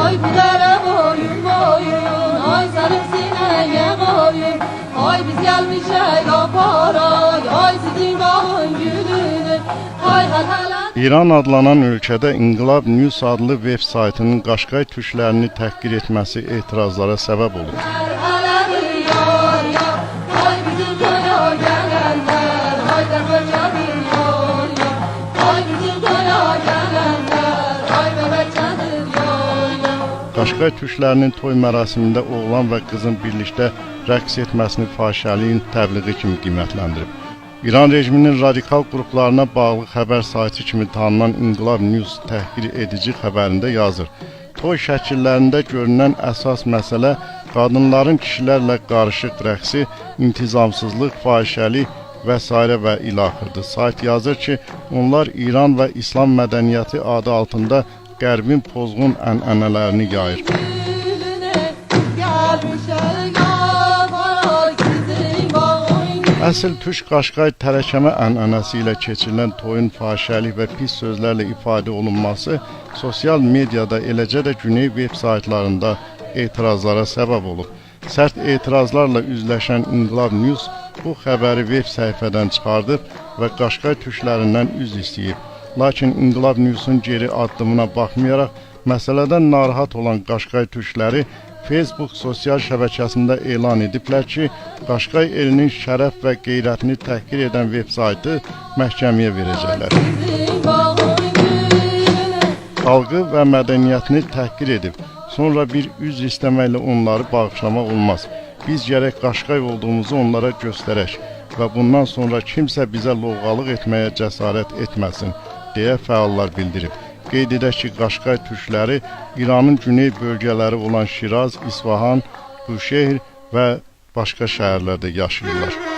Ay bizlere boyun boyun, ay senin sineye koyun. Ay biz gelmişek aparay, ay sizin bağın gülüdür. Ay hatalar. İran adlanan ölkədə İnqilab News adlı web saytının Qaşqay türklərini təhqir etməsi etirazlara səbəb olub. Qaşqay türklərinin toy mərasimində oğlan və qızın birlikdə rəqs etməsini fahişəliyin təbliği kimi qiymətləndirib. İran rejiminin radikal qruplarına bağlı xəbər saytı kimi tanınan İnqilab News təhqir edici xəbərində yazır. Toy şəkillərində görünən əsas məsələ qadınların kişilərlə qarışıq rəqsi, intizamsızlıq, fahişəlik və s. və ilaxırdır. Sayt yazır ki, onlar İran və İslam mədəniyyəti adı altında Qərbin pozğun ənənələrini yayır. Əsl türk Qaşqay tərəkəmə ənənəsi ilə keçirilən toyun fahişəlik və pis sözlərlə ifadə olunması sosial mediada, eləcə də Güney veb saytlarında etirazlara səbəb olub. Sərt etirazlarla üzləşən İnqilab News bu xəbəri veb səhifədən çıxardıb və Qaşqay türklərindən üzr istəyib. Lakin İnqilab News'un geri addımına baxmayaraq, məsələdən narahat olan Qaşqay türkləri Facebook sosial şəbəkəsində elan ediblər ki, Qaşqay elinin şərəf və qeyrətini təhqir edən veb saytı məhkəməyə verəcəklər. Xalqı və mədəniyyətini təhqir edib, sonra bir üzr istəməklə onları bağışlamaq olmaz. Biz gərək Qaşqay olduğumuzu onlara göstərək və bundan sonra kimsə bizə lovğalıq etməyə cəsarət etməsin, deyə fəallar bildirib. Qeyd edək ki, Qaşqay türkləri İranın güney bölgələri olan Şiraz, İsfahan, Buşehir və başqa şəhərlərdə yaşayırlar.